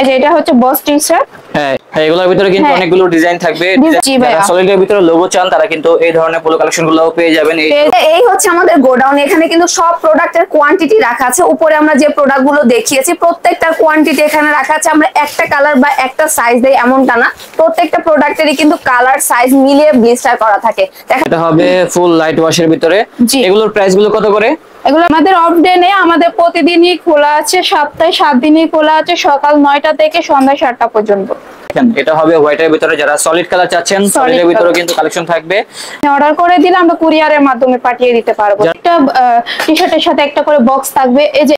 এই যে এটা হচ্ছে বস টি-শার্ট। হ্যাঁ এগুলোর ভিতরে কিন্তু অনেকগুলো ডিজাইন থাকবে। যারা সলিডের ভিতরে লোগো চান তারা কিন্তু এই ধরনের পোলো কালেকশনগুলোও পেয়ে যাবেন। এই হচ্ছে আমাদের গোডাউন, এখানে কিন্তু সব প্রোডাক্টের কোয়ান্টিটি রাখা আছে। উপরে আমরা যে প্রোডাক্টগুলো দেখিয়েছি প্রত্যেকটার কোয়ান্টিটি এখানে রাখা আছে। আমরা একটা কালার বা একটা সাইজ দেই এমনটা না, প্রত্যেকটা প্রোডাক্টেরই কিন্তু কালার সাইজ মিলিয়ে ব্লিস্টার করা থাকে। এটা হবে ফুল লাইট ওয়াশের ভিতরে। এগুলোর প্রাইস গুলো কত করে? এগুলো আমাদের অফ ডে নেই, আমাদের প্রতিদিনই খোলা আছে, সপ্তাহে 7 দিনই খোলা আছে, সকাল 9টা থেকে সন্ধ্যা 7টা পর্যন্ত। এটা হবে হোয়াইটের ভিতরে, যারা সলিড কালার চাচ্ছেন সলিডের ভিতরে কিন্তু কালেকশন থাকবে। অর্ডার করে দিলে আমরা কুরিয়ারের মাধ্যমে পাঠিয়ে দিতে পারবো। একটা টি-শার্টের সাথে একটা করে বক্স থাকবে। এই যে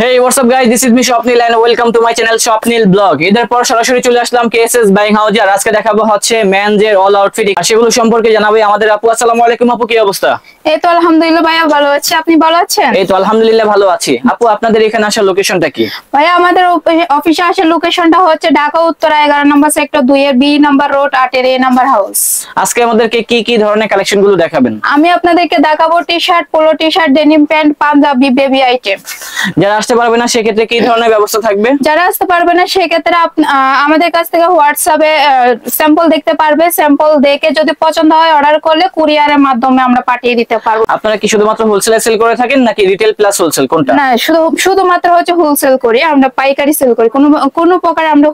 Hey, what's up guys, this is me Swapnil and welcome to my channel Swapnil Blog. এদের পর সরাসরি চলে আসলাম KSS বাইং হাউসে। আর আজকে দেখাবো হচ্ছে মেনজের অল আউটফিট, আর সেগুলো সম্পর্কে জানাবে আমাদের আপু। আসসালামু আলাইকুম আপু, কি অবস্থা? এই তো আলহামদুলিল্লাহ ভাইয়া ভালো আছি, আপনি ভালো আছেন? এই তো আলহামদুলিল্লাহ ভালো আছি। আপু আপনাদের এখানে আসার লোকেশনটা কি? ভাইয়া আমাদের অফিসে আসার লোকেশনটা হচ্ছে ঢাকা উত্তরা 11 নম্বর সেক্টর 2 এর বি নাম্বার রোড 8 এর এ নাম্বার হাউস। আজকে আমাদেরকে কি কি ধরনের কালেকশন গুলো দেখাবেন? আমি আপনাদেরকে দেখাবো T-shirt, polo T-shirt, denim pant, panjabi, baby item. যারা আসতে পারবে না সেক্ষেত্রে কি ধরনের ব্যবস্থা থাকবে? যারা আসতে পারবে না সেক্ষেত্রে আমাদের কাছ থেকে হোয়াটসঅ্যাপে স্যাম্পল দেখতে পারবে। স্যাম্পল দেখে যদি পছন্দ হয় অর্ডার করলে কুরিয়ারের মাধ্যমে আমরা পাঠিয়ে দিতে পারবো। আপনারা কি শুধুমাত্র হোলসেলে সেল করে থাকেন নাকি রিটেল প্লাস হোলসেল কোনটা? না, শুধুমাত্র হচ্ছে হোলসেল করি, আমরা পাইকারি সেল করি, কোনো প্রকার আমরা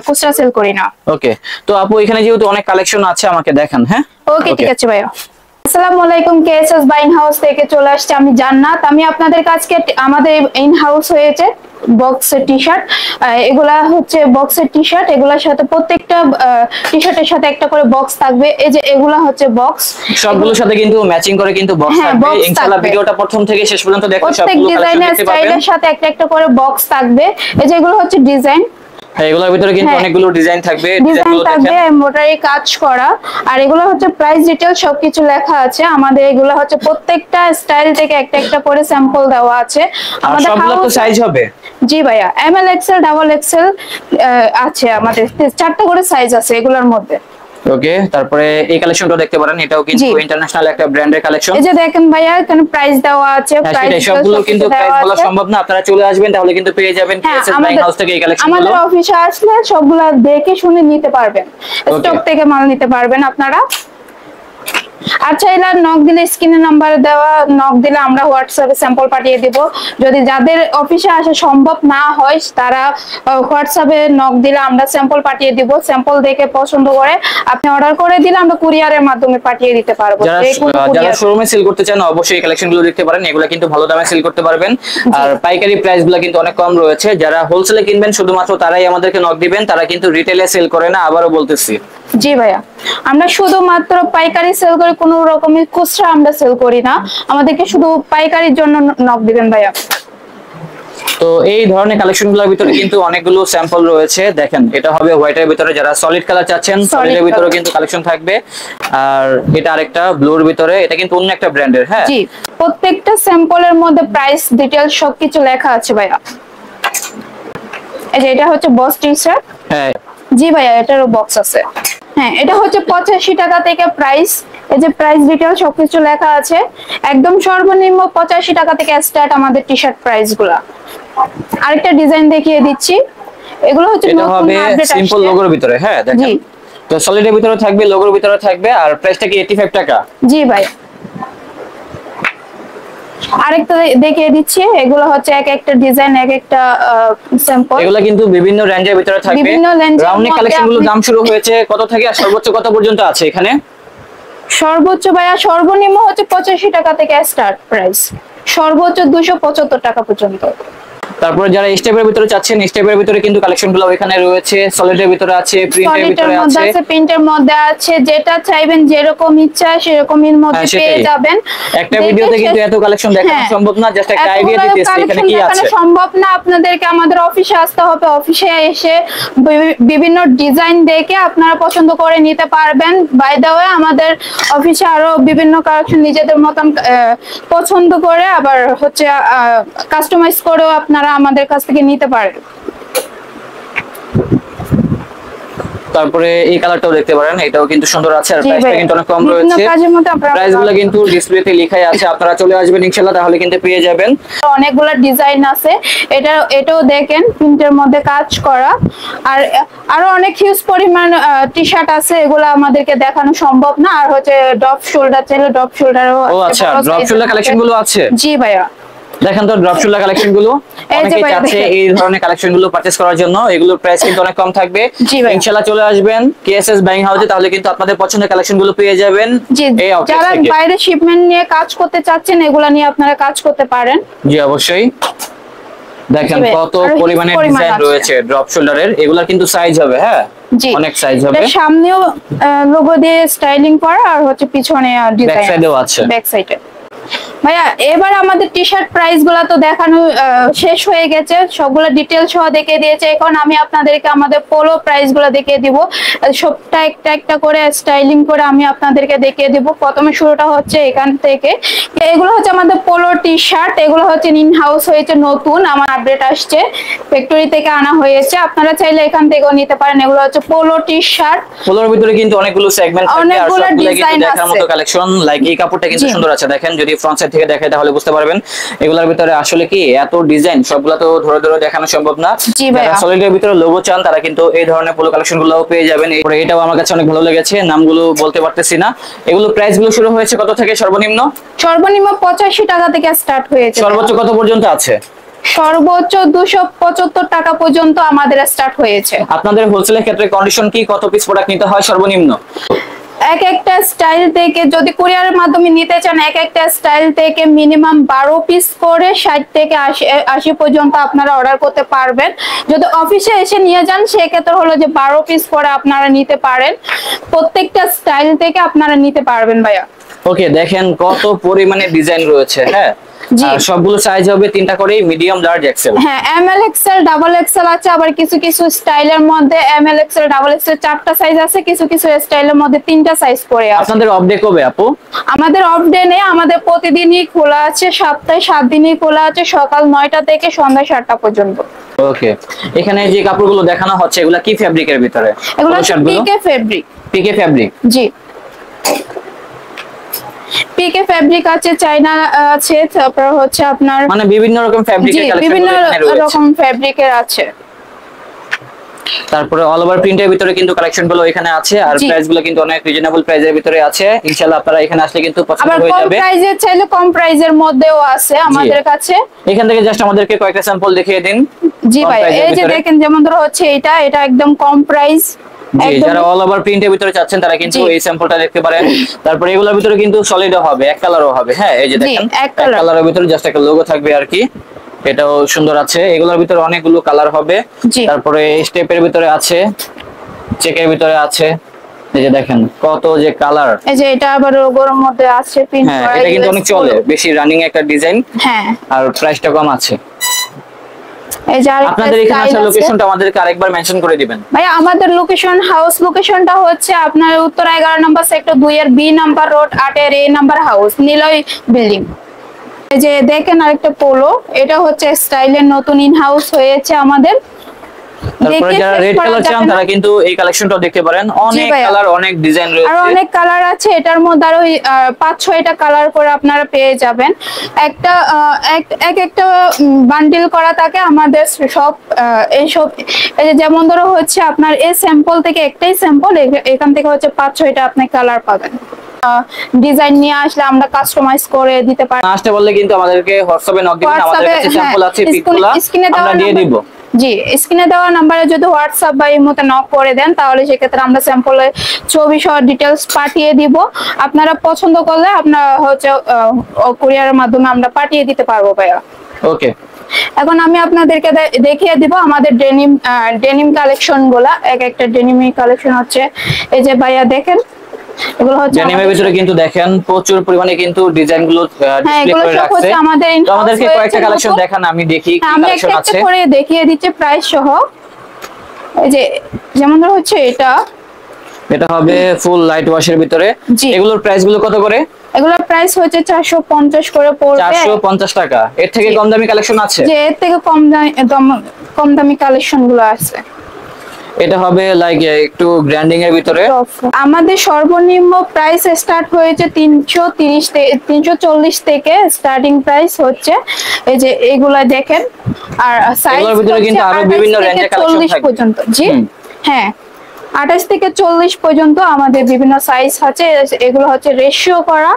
খুচরা সেল করি না। ওকে, তো আপু এখানে যেহেতু অনেক কালেকশন আছে আমাকে দেখান। হ্যাঁ ওকে ঠিক আছে ভাইয়া। আসসালামু আলাইকুম, কেএসএস বাইং হাউস থেকে চলে আসছে আমি জান্নাত। আমি আপনাদের কাছে আমাদের ইন হাউস হয়েছে বক্সের টি-শার্ট। এগুলা হচ্ছে বক্সের টি-শার্ট, এগুলার সাথে প্রত্যেকটা টি-শার্টের সাথে একটা করে বক্স থাকবে। এই যে এগুলা হচ্ছে বক্স, সবগুলোর সাথে কিন্তু ম্যাচিং করে কিন্তু বক্স থাকবে। ইনশাআল্লাহ ভিডিওটা প্রথম থেকে শেষ পর্যন্ত দেখুন, প্রত্যেক ডিজাইনের স্টাইলের সাথে একটা একটা করে বক্স থাকবে। এই যে এগুলো হচ্ছে ডিজাইন। এগুলোর ভিতরে কিন্তু অনেকগুলো ডিজাইন থাকবে, ডিজাইনগুলো থাকবে এমব্রয়ডারি কাজ করা। আর এগুলো হচ্ছে প্রাইস ডিটেইল সবকিছু লেখা আছে। আমাদের এগুলো হচ্ছে প্রত্যেকটা স্টাইল থেকে একটা একটা করে স্যাম্পল দেওয়া আছে। আমাদের সবগুলো তো সাইজ হবে? জি ভাইয়া, এমএল এক্সেল ডাবল এক্সেল আছে, আমাদের 4টা করে সাইজ আছে এগুলোর মধ্যে। ওকে, তারপরে এই কালেকশনটা দেখতে পারেন, এটাও কিন্তু ইন্টারন্যাশনাল একটা ব্র্যান্ডের কালেকশন। এই যে দেখেন ভাইয়া, এখানে প্রাইস দেওয়া আছে। প্রাইস সবগুলো কিন্তু প্রাইস বলা সম্ভব না, আপনারা চলে আসবেন তাহলে কিন্তু পেয়ে যাবেন কেএসএস বাইং হাউস থেকে এই কালেকশনগুলো। আমাদের অফিসে আসলে সবগুলো দেখে শুনে নিতে পারবেন, স্টক থেকে মাল নিতে পারবেন আপনারা। আচ্ছা, এলা নক দিলে স্ক্রিনে নাম্বার দেওয়া, নক দিলে আমরা হোয়াটসঅ্যাপে স্যাম্পল পাঠিয়ে দিব। যদি যাদের অফিসে আসা সম্ভব না হয় তারা হোয়াটসঅ্যাপে নক দিলে আমরা স্যাম্পল পাঠিয়ে দিব। স্যাম্পল দেখে পছন্দ করে আপনি অর্ডার করে দিলে আমরা কুরিয়ারের মাধ্যমে পাঠিয়ে দিতে পারবো। যারা শোরুমে সেল করতে চান অবশ্যই এই কালেকশনগুলো দেখতে পারেন, এগুলো কিন্তু ভালো দামে সেল করতে পারবেন। আর পাইকারি প্রাইসগুলো কিন্তু অনেক কম রয়েছে। যারা হোলসেলে কিনবেন শুধুমাত্র তারাই আমাদেরকে নক দিবেন, তারা কিন্তু রিটেলে সেল করে না, আবারও বলতেছি। জি ভাইয়া, আমরা শুধুমাত্র পাইকারি সেল করি, কোনো রকমের খুচরা আমরা সেল করি না। আমাদেরকে শুধু পাইকারির জন্য নক দিবেন ভাইয়া। তো এই ধরনের কালেকশনগুলোর ভিতরে কিন্তু অনেকগুলো স্যাম্পল রয়েছে। দেখেন এটা হবে হোয়াইটের ভিতরে, যারা সলিড কালার চাচ্ছেন সলিডের ভিতরে কিন্তু কালেকশন থাকবে। আর এটা আরেকটা ব্লুর ভিতরে, এটা কিন্তু অন্য একটা ব্র্যান্ডের। হ্যাঁ, জি, প্রত্যেকটা স্যাম্পলের মধ্যে প্রাইস ডিটেইলস সবকিছু লেখা আছে ভাইয়া। এই যে এটা হচ্ছে বস টি-শার্ট। হ্যাঁ জি ভাইয়া, এটারও বক্স আছে। হ্যাঁ, এটা হচ্ছে 85 টাকা থেকে প্রাইস। এই যে প্রাইস ডিটেইল সবকিছু লেখা আছে। একদম সর্বনিম্ন 85 টাকা থেকে স্টার্ট আমাদের টি-শার্ট প্রাইসগুলো। আরেকটা ডিজাইন দেখিয়ে দিচ্ছি। এগুলো হচ্ছে নতুন আপডেট আসছে সিম্পল লোগোর ভিতরে। হ্যাঁ দেখেন, তো সলিডের ভিতরে থাকবে, লোগোর ভিতরে থাকবে। আর প্রাইসটা কি 85 টাকা? জি ভাই। আরেকটা দেখিয়ে দিচ্ছি। এগুলো হচ্ছে এক একটা ডিজাইন, এক একটা স্যাম্পল। এগুলো কিন্তু বিভিন্ন রেঞ্জের ভিতরে থাকবে। রাউন্ড কালেকশনগুলো দাম শুরু হয়েছে কত থেকে আর সর্বোচ্চ কত পর্যন্ত আছে এখানে? সর্বোচ্চ ভাইয়া সর্বনিম্ন হচ্ছে 85 টাকা থেকে স্টার্ট প্রাইস, সর্বোচ্চ 275 টাকা পর্যন্ত। তারপরে যারা স্টেপের ভিতরে চাচ্ছেন, স্টেপের ভিতরে কিন্তু কালেকশনগুলো এখানে রয়েছে। সলিডের ভিতরে আছে, প্রিন্টের ভিতরে আছে, প্রিন্টের মধ্যে আছে। যেটা চাইবেন যেরকম ইচ্ছা সেরকমের মধ্যে পেয়ে যাবেন। একটা ভিডিওতে কিন্তু এত কালেকশন দেখানো সম্ভব না, জাস্ট একটা আইডিয়া দিতেছি এখানে কি আছে। সম্ভব না, আপনাদেরকে আমাদের অফিসে আসতে হবে। অফিসে এসে বিভিন্ন ডিজাইন দেখে আপনারা পছন্দ করে নিতে পারবেন। বাই দ্য ওয়ে, আমাদের অফিসে আরো বিভিন্ন কালেকশন নিজেদের মতন পছন্দ করে আবার হচ্ছে কাস্টমাইজ করেও আপনারা আমাদের কাছ থেকে নিতে পারেন। তারপরে এই কালারটাও দেখতে পারেন, এটাও কিন্তু সুন্দর আছে, আর জি প্রাইসটা ভাইয়া। কিন্তু অনেক কম বিভিন্ন রয়েছে। কাজের মধ্যে আপনারা প্রাইসগুলো কিন্তু ডিসপ্লেতে লেখাই আছে, আপনারা চলে আসবেন ইনশাআল্লাহ, তাহলে কিন্তু পেয়ে যাবেন। অনেকগুলো ডিজাইন আছে, এটাও দেখেন প্রিন্টের মধ্যে কাজ করা। আর আরো অনেক হিউজ পরিমাণ টি শার্ট আছে, এগুলো আমাদেরকে দেখানো সম্ভব না। আর হচ্ছে ড্রপ শোল্ডার চাইলে ড্রপ শোল্ডারও ও আচ্ছা, ড্রপ শোল্ডার কালেকশন গুলো আছে। জি ভাইয়া, দেখেন তো ড্রপ শোল্ডার কালেকশন গুলো, এই যে অনেকেই ভাই চাচ্ছে দেখেন। এই ধরনের কালেকশন গুলো পারচেজ করার জন্য। এগুলোর প্রাইস কিন্তু অনেক কম থাকবে। জি ভাই। ইনশাআল্লাহ চলে আসবেন কেএসএস বাইং হাউসে, তাহলে কিন্তু আপনাদের পছন্দের কালেকশন গুলো পেয়ে যাবেন জি, এই আউটলেট যারা থেকে। বাইরে শিপমেন্ট নিয়ে কাজ করতে চাচ্ছেন, এগুলা নিয়ে আপনারা কাজ করতে পারেন। জি অবশ্যই। দেখেন জি ভাই, কত আরো হিউজ পরিমাণে পরিমাণ ডিজাইন আছে। রয়েছে ড্রপ শোল্ডারের। এগুলা কিন্তু সাইজ হবে, হ্যাঁ জি, অনেক সাইজ হবে। এটার সামনেও লোগো দিয়ে স্টাইলিং করা, আর হচ্ছে পিছনে ডিজাইন ব্যাক সাইডেও আছে। ব্যাক সাইডে। ভাইয়া এবার আমাদের টি শার্ট প্রাইস গুলা তো দেখানো শেষ হয়ে গেছে, সবগুলো ডিটেল সহ দেখিয়ে দিয়েছে। এখন আমি আপনাদেরকে আমাদের পোলো প্রাইস গুলা দেখিয়ে দিব, সবটা একটা একটা করে স্টাইলিং করে আমি আপনাদেরকে দেখিয়ে দিব। প্রথমে শুরুটা হচ্ছে এখান থেকে, এগুলো হচ্ছে আমাদের পোলো টি শার্ট। এগুলো হচ্ছে ইন হাউস হয়েছে, নতুন আমার আপডেট আসছে, ফ্যাক্টরি থেকে আনা হয়েছে। আপনারা চাইলে এখান থেকেও নিতে পারেন। এগুলো হচ্ছে পোলো টি শার্ট। পোলোর ভিতরে কিন্তু অনেকগুলো সেগমেন্ট থাকে, আর অনেকগুলো সবগুলো কিন্তু ডিজাইন দেখার আছে। মতো কালেকশন। লাইক এই কাপড়টা কিন্তু জি। সুন্দর আছে, দেখেন যদি ফ্রন্ট সাইড থেকে দেখাই তাহলে বুঝতে পারবেন। এগুলোর ভিতরে আসলে কি এত ডিজাইন, সবগুলো তো ধরে ধরে দেখানো সম্ভব না। জি যারা ভাইয়া। সলিডের ভিতরে লোগো চান তারা কিন্তু এই ধরনের পোলো কালেকশন গুলোও পেয়ে যাবেন। এরপরে এটাও আমার কাছে অনেক ভালো লেগেছে, নামগুলো বলতে পারতেছি না। এগুলো প্রাইস গুলো শুরু হয়েছে কত থেকে সর্বনিম্ন? সর্বনিম্ন 85 টাকা থেকে স্টার্ট হয়েছে। সর্বোচ্চ কত পর্যন্ত আছে? সর্বোচ্চ 275 টাকা পর্যন্ত আমাদের স্টার্ট হয়েছে। আপনাদের হোলসেলের ক্ষেত্রে কন্ডিশন কি, কত পিস প্রোডাক্ট নিতে হয় সর্বনিম্ন? এক একটা স্টাইল থেকে যদি কুরিয়ারের মাধ্যমে নিতে চান, এক একটা স্টাইল থেকে মিনিমাম 12 পিস করে 60 থেকে 80 পর্যন্ত আপনারা অর্ডার করতে পারবেন। যদি অফিসে এসে নিয়ে যান সেক্ষেত্রে হলো যে 12 পিস করে আপনারা নিতে পারেন, প্রত্যেকটা স্টাইল থেকে আপনারা নিতে পারবেন ভাইয়া। ওকে, দেখেন কত পরিমাণে ডিজাইন রয়েছে, হ্যাঁ জি। আর সবগুলো সাইজ হবে তিনটা করে, মিডিয়াম, লার্জ, এক্সেল। হ্যাঁ, এমএল এক্সেল ডাবল এক্সেল আছে, আবার কিছু কিছু স্টাইলের মধ্যে এমএল এক্সেল ডাবল এক্সেল 4টা সাইজ আছে, কিছু কিছু স্টাইলের মধ্যে 3টা সাইজ করে আছে। আপনাদের অফ ডে কবে আপু? আমাদের অফ ডে নেই, আমাদের প্রতিদিনই খোলা আছে, সপ্তাহে 7 দিনই খোলা আছে, সকাল 9টা থেকে সন্ধ্যা 7টা পর্যন্ত। ওকে, এখানে যে কাপড়গুলো দেখানো হচ্ছে এগুলা কি ফ্যাব্রিকের ভিতরে? এগুলো হচ্ছে পিকে ফেব্রিক। পিকে ফ্যাব্রিক। জি, পিকে ফেব্রিক আছে, চাইনা আছে, তারপর হচ্ছে আপনার মানে বিভিন্ন রকম ফ্যাব্রিকের জি কালেকশন বিভিন্ন রয়েছে। রকম ফেব্রিকের আছে। তারপরে অল ওভার প্রিন্টের ভিতরে কিন্তু কালেকশন গুলো এখানে আছে, আর জি। প্রাইস গুলো কিন্তু অনেক রিজনেবল প্রাইসের ভিতরে আছে। ইনশাআল্লাহ আপনারা এখানে আসলে কিন্তু পছন্দ আবার হয়ে কম যাবে। প্রাইজের চাইলে কম প্রাইজের মধ্যেও আছে আমাদের কাছে। এখান থেকে জাস্ট আমাদেরকে কয়েকটা স্যাম্পল দেখিয়ে দিন। জি কম ভাই, প্রাইসের এই যে ভিতরে। দেখেন, যেমন ধরো হচ্ছে এটা একদম কম প্রাইস। জি, যারা অল ওভার প্রিন্টের ভিতরে চাচ্ছেন তারা কিন্তু জি। এই স্যাম্পলটা দেখতে পারেন। তারপরে এগুলোর ভিতরে কিন্তু সলিডও হবে, এক কালারও হবে, হ্যাঁ এই যে জি, দেখেন এক এক কালার। কালারের ভিতরে জাস্ট একটা লোগো থাকবে আর কি। এটাও সুন্দর আছে। এগুলোর ভিতরে অনেকগুলো কালার হবে। জি। তারপরে স্টেপের ভিতরে আছে, চেকের ভিতরে আছে, এই যে দেখেন কত যে কালার। এই যে এটা আবার লোগোর মধ্যে আছে প্রিন্ট হ্যাঁ করা, এটা কিন্তু US অনেক চলে, polo। বেশি রানিং একটা ডিজাইন, হ্যাঁ, আর প্রাইসটা কম আছে। এই যে আরেকটা আপনাদের এখানে style আসার আছে। লোকেশনটা আমাদেরকে আরেকবার মেনশন করে দিবেন। ভাই আমাদের হাউস লোকেশনটা হচ্ছে আপনার উত্তর 11 নম্বর সেক্টর 2 এর বি নাম্বার রোড 8 এর এ নাম্বার হাউস, নিলয় বিল্ডিং। এই যে দেখেন আরেকটা পোলো, এটা হচ্ছে স্টাইলের নতুন ইন হাউস হয়েছে আমাদের। তারপরে দেখে যারা শেষ রেড করা কালার যাবে চান না। তারা কিন্তু এই কালেকশনটাও দেখতে পারেন। অনেক ভাইয়া। কালার, অনেক ডিজাইন আর রয়েছে। অনেক কালার আছে, এটার মধ্যে আরো 5-6টা কালার করে আপনারা পেয়ে যাবেন। একটা একটা বান্ডিল করা থাকে আমাদের সব। এইসব এই যে যেমন ধরো হচ্ছে আপনার এই স্যাম্পল থেকে একটাই স্যাম্পল, এখান থেকে হচ্ছে 5-6টা আপনি কালার পাবেন। ডিজাইন নিয়ে আসলে আমরা কাস্টমাইজ করে দিতে পারি। আসতে বললে কিন্তু আমাদেরকে হোয়াটসঅ্যাপে নক দিবেন, আমাদের কাছে স্যাম্পল আছে, পিকগুলো আমরা দিয়ে দিব। জি, স্ক্রিনে দেওয়া নাম্বারে যদি হোয়াটসঅ্যাপ বা ইমোতে নক করে দেন তাহলে সেক্ষেত্রে আমরা স্যাম্পলে ছবি সহ ডিটেলস পাঠিয়ে দিব। আপনারা পছন্দ করলে আপনারা হচ্ছে কুরিয়ারের মাধ্যমে আমরা পাঠিয়ে দিতে পারবো ভাইয়া। ওকে, এখন আমি আপনাদেরকে দেখিয়ে দিব আমাদের ডেনিম কালেকশন গুলা। এক একটা ডেনিমি কালেকশন হচ্ছে, এই যে ভাইয়া দেখেন, এগুলো হচ্ছে ডেনিমের ভিতরে কিন্তু দেখেন প্রচুর পরিমাণে কিন্তু ডিজাইন গুলো ডিসপ্লে এগুলো করে সব রাখছে। হচ্ছে আমাদের তো আমাদেরকে in-house কয়েকটা হয়েছে কালেকশন নতুন। দেখান, আমি দেখি কি আমি কালেকশন একটা আছে। একটা করে দেখিয়ে দিচ্ছি প্রাইস সহ। এই যে যেমন ধরো হচ্ছে এটা হবে ফুল লাইট ওয়াশের ভিতরে। জি। এগুলোর প্রাইস গুলো কত করে? এগুলোর প্রাইস হচ্ছে 450 করে পড়বে। 450 টাকা। এর থেকে জি। কম দামি কালেকশন আছে? যে এর থেকে কম দামি কালেকশন গুলো আছে। এটা হবে লাইক একটু গ্র্যান্ডিং এর ভিতরে। আমাদের সর্বনিম্ন প্রাইস স্টার্ট হয়েছে 340 থেকে স্টার্টিং প্রাইস হচ্ছে। এই যে এগুলা দেখেন, আর সাইজ এগুলোর ভিতরে কিন্তু আরো বিভিন্ন রেঞ্জের কালেকশন 40 থাকবে পর্যন্ত। জি হ্যাঁ, 28 থেকে 40 পর্যন্ত আমাদের বিভিন্ন সাইজ আছে। এগুলো হচ্ছে রেশিও করা,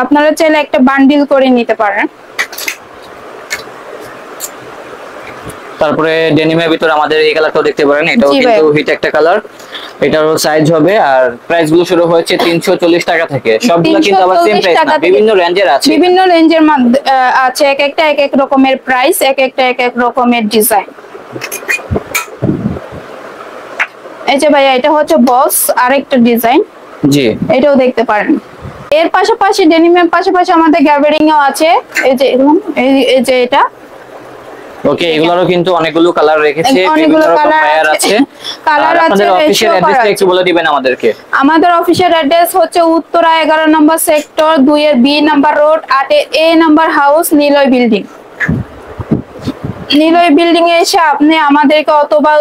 আপনারা চাইলে একটা বান্ডিল করে নিতে পারেন। তারপরে ডেনিমের ভিতরে আমাদের এই কালারটাও দেখতে পারেন, এটাও কিন্তু হিট একটা কালার। এটারও সাইজ হবে, আর প্রাইস গুলো শুরু হয়েছে 340 টাকা থেকে। সবগুলো কিন্তু আবার সেম প্রাইস না, বিভিন্ন রেঞ্জের আছে, বিভিন্ন রেঞ্জের আছে। এক একটা এক এক রকমের প্রাইস, এক একটা এক এক রকমের ডিজাইন। এই যে ভাইয়া, এটা হচ্ছে বস আরেকটা ডিজাইন। জি, এটাও দেখতে পারেন। এর পাশাপাশি ডেনিমের পাশাপাশি আমাদের গ্যাবারিং ও আছে। এই যে এই যে এটা ওকে, এগুলোরও কিন্তু অনেকগুলো কালার রেখেছে, বিভিন্ন রকম কালার আছে। কালার আছে, আপনাদের অফিশিয়াল অ্যাড্রেসটা একটু বলে দিবেন আমাদেরকে। আমাদের অফিশিয়াল অ্যাড্রেস হচ্ছে উত্তরা 11 নম্বর সেক্টর 2 এর B number road 8 A number house, Niloy building. Niloy building এ এসে আপনি আমাদেরকে, অথবা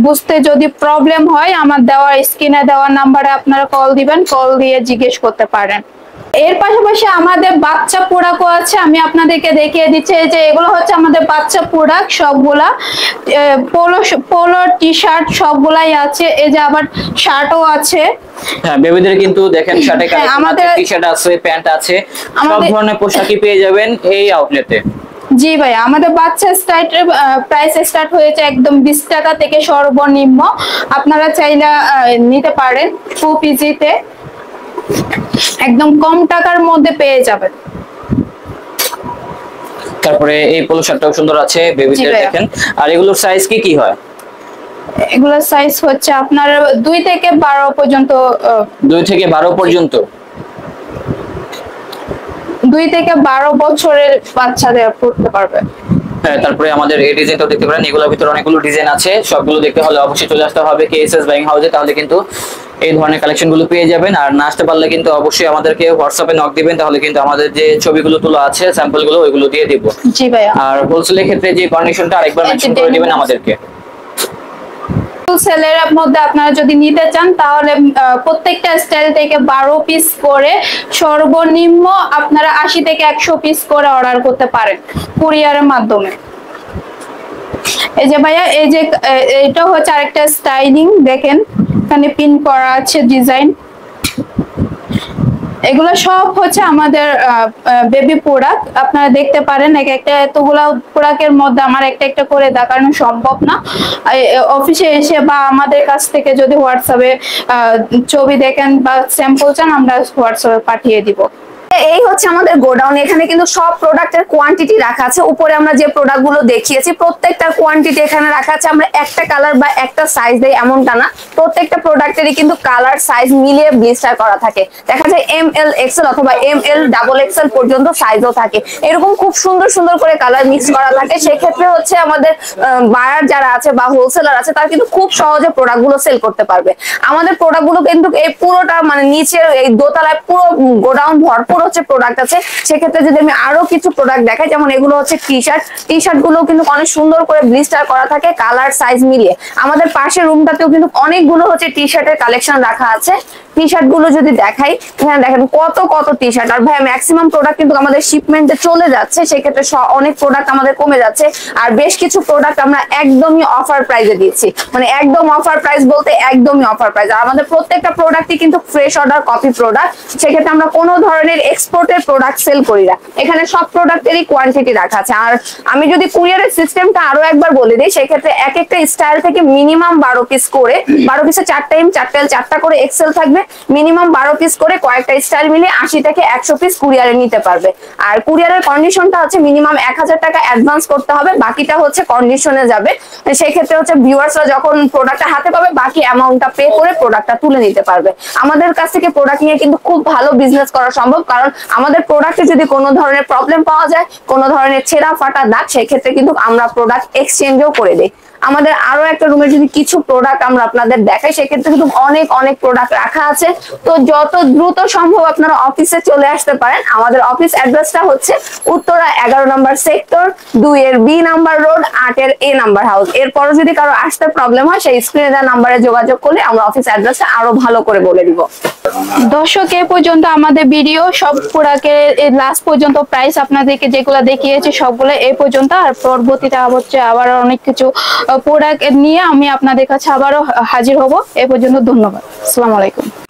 বুঝতে যদি প্রবলেম হয়, আমার দেওয়া স্ক্রিনে দেওয়া নাম্বারে আপনারা কল দিবেন, কল দিয়ে জিজ্ঞেস করতে পারেন। এর পাশাপাশি আমাদের বাচ্চা প্রোডাক্টও আছে, আমি আপনাদেরকে দেখিয়ে দিচ্ছি। যে এগুলো হচ্ছে আমাদের বাচ্চা প্রোডাক্ট, সবগুলা পোলো টি শার্ট সবগুলাই আছে। এই যে আবার শার্টও আছে। হ্যাঁ, বেবিদের কিন্তু দেখেন শার্টে কালেকশন আছে, আমাদের টি শার্ট আছে, প্যান্ট আছে, সব আমাদের ধরনের পোশাকই পেয়ে যাবেন এই আউটলেটে। জি ভাই, আমাদের বাচ্চা প্রাইস স্টার্ট হয়েছে একদম 20 টাকা থেকে সর্বনিম্ন। আপনারা চাইলে নিতে পারেন, খুব ইজিতে একদম কম টাকার মধ্যে পেয়ে যাবেন। তারপরে এই পোলো শার্টটাও সুন্দর আছে বেবিদের, দেখেন। আর এগুলোর সাইজ কি কি হয়? এগুলোর সাইজ হচ্ছে আপনার 2 থেকে 12 পর্যন্ত। 2 থেকে 12 পর্যন্ত, 2 থেকে 12 বছরের বাচ্চাদের পড়তে পারবে। হ্যাঁ, তারপরে আমাদের এই ডিজাইনটাও দেখতে পারেন। এগুলোর ভিতরে অনেকগুলো ডিজাইন আছে, সবগুলো দেখতে হলে অবশ্যই চলে আসতে হবে কেএসএস বাইং হাউসে, তাহলে কিন্তু এই ধরনের কালেকশন গুলো পেয়ে যাবেন। আর না আসতে পারলে কিন্তু অবশ্যই আমাদেরকে হোয়াটসঅ্যাপে নক দিবেন, তাহলে কিন্তু আমাদের যে ছবিগুলো তোলা আছে স্যাম্পল গুলো, ওইগুলো দিয়ে দিব। জি ভাইয়া। আর হোলসেলের ক্ষেত্রে যে কন্ডিশনটা আরেকবার মেনশন করে দিবেন আমাদেরকে। হোলসেলের মধ্যে আপনারা যদি নিতে চান, তাহলে প্রত্যেকটা স্টাইল থেকে 12 পিস করে, সর্বনিম্ন আপনারা 80 থেকে 100 পিস করে অর্ডার করতে পারেন কুরিয়ারের মাধ্যমে। এই যে ভাইয়া, এই যে এটা হচ্ছে আরেকটা স্টাইলিং, দেখেন এখানে পিন করা আছে ডিজাইন। এগুলো সব হচ্ছে আমাদের বেবি প্রোডাক্ট, আপনারা দেখতে পারেন। এক একটা এতগুলা প্রোডাক্টের মধ্যে আমার একটা একটা করে দেখানো সম্ভব না। অফিসে এসে বা আমাদের কাছ থেকে যদি হোয়াটসঅ্যাপে ছবি দেখেন বা স্যাম্পল চান, আমরা হোয়াটসঅ্যাপে পাঠিয়ে দিব। এই হচ্ছে আমাদের গোডাউন। এখানে কিন্তু সব প্রোডাক্টের কোয়ান্টিটি রাখা আছে। উপরে আমরা যে প্রোডাক্ট গুলো দেখিয়েছি প্রত্যেকটার কোয়ান্টিটি এখানে রাখা আছে। আমরা একটা কালার বা একটা সাইজ দেই এমনটা না, প্রত্যেকটা প্রোডাক্টেরই কিন্তু কালার সাইজ মিলিয়ে ব্লিস্টার করা থাকে। দেখা যায় ML XL অথবা ML ডাবল XL পর্যন্ত সাইজও থাকে। এরকম খুব সুন্দর সুন্দর করে কালার মিক্স করা থাকে। সেক্ষেত্রে হচ্ছে আমাদের বায়ার যারা আছে বা হোলসেলার আছে, তারা কিন্তু খুব সহজে প্রোডাক্ট গুলো সেল করতে পারবে। আমাদের প্রোডাক্ট গুলো কিন্তু এই পুরোটা মানে নিচের এই দোতলায় পুরো গোডাউন ভরপুর হচ্ছে প্রোডাক্ট আছে। সেক্ষেত্রে যদি আমি আরো কিছু প্রোডাক্ট দেখাই, যেমন এগুলো হচ্ছে টি শার্ট গুলো কিন্তু অনেক সুন্দর করে ব্লিস্টার করা থাকে কালার সাইজ মিলিয়ে। আমাদের পাশের রুমটাতেও কিন্তু অনেকগুলো হচ্ছে টি শার্টের কালেকশন রাখা আছে। টি শার্ট গুলো যদি দেখাই, এখানে দেখেন কত কত টি শার্ট। আর ভাই ম্যাক্সিমাম প্রোডাক্ট কিন্তু আমাদের শিপমেন্টে চলে যাচ্ছে, সেক্ষেত্রে অনেক প্রোডাক্ট আমাদের কমে যাচ্ছে। আর বেশ কিছু প্রোডাক্ট আমরা একদমই অফার প্রাইসে দিচ্ছি, মানে একদম অফার প্রাইস বলতে একদমই অফার প্রাইস। আর আমাদের প্রত্যেকটা প্রোডাক্টই কিন্তু ফ্রেশ অর্ডার কপি প্রোডাক্ট, সেক্ষেত্রে আমরা কোনো ধরনের এক্সপোর্টের প্রোডাক্ট সেল করি না। এখানে সব প্রোডাক্টেরই কোয়ান্টিটি রাখা আছে। আর আমি যদি কুরিয়ারের সিস্টেমটা আরো একবার বলে দিই, সেক্ষেত্রে এক একটা স্টাইল থেকে মিনিমাম 12 পিস করে, 12 পিসে 4টা এম 4টা এল 4টা করে এক্সেল থাকবে, মিনিমাম 12 পিস করে কয়েকটা স্টাইল মিলে 80 থেকে 100 পিস কুরিয়ারে নিতে পারবে। আর কুরিয়ারের কন্ডিশনটা হচ্ছে মিনিমাম 1000 টাকা অ্যাডভান্স করতে হবে, বাকিটা হচ্ছে কন্ডিশনে যাবে। সেই ক্ষেত্রে হচ্ছে ভিউয়ার্সরা যখন প্রোডাক্টটা হাতে পাবে, বাকি অ্যামাউন্টটা পে করে প্রোডাক্টটা তুলে নিতে পারবে। আমাদের কাছ থেকে প্রোডাক্ট নিয়ে কিন্তু খুব ভালো বিজনেস করা সম্ভব, কারণ আমাদের প্রোডাক্টে যদি কোনো ধরনের প্রবলেম পাওয়া যায়, কোনো ধরনের ছেঁড়া ফাটা দাগ, সেই ক্ষেত্রে কিন্তু আমরা প্রোডাক্ট এক্সচেঞ্জও করে দিই। আমাদের আরো একটা রুমে যদি কিছু প্রোডাক্ট আমরা আপনাদের দেখাই, সেক্ষেত্রে কিন্তু অনেক অনেক প্রোডাক্ট রাখা আছে। তো যত দ্রুত সম্ভব আপনারা অফিসে চলে আসতে পারেন। আমাদের অফিস অ্যাড্রেসটা হচ্ছে Uttara 11 number sector, 2-B number road, 8 A number house. এরপরও যদি কারো আসতে প্রবলেম হয়, সেই স্ক্রিনে দেওয়া নাম্বারে যোগাযোগ করলে আমরা অফিস অ্যাড্রেসটা আরো ভালো করে বলে দিব। দর্শক, এ পর্যন্ত আমাদের ভিডিও সব প্রোডাক্টের লাস্ট পর্যন্ত প্রাইস আপনাদেরকে যেগুলো দেখিয়েছি সবগুলো এই পর্যন্ত। আর পরবর্তীতে হচ্ছে আবার অনেক কিছু প্রোডাক্ট নিয়ে আমি আপনাদের কাছে আবারও হাজির হব। এ পর্যন্ত ধন্যবাদ। আসসালামু আলাইকুম।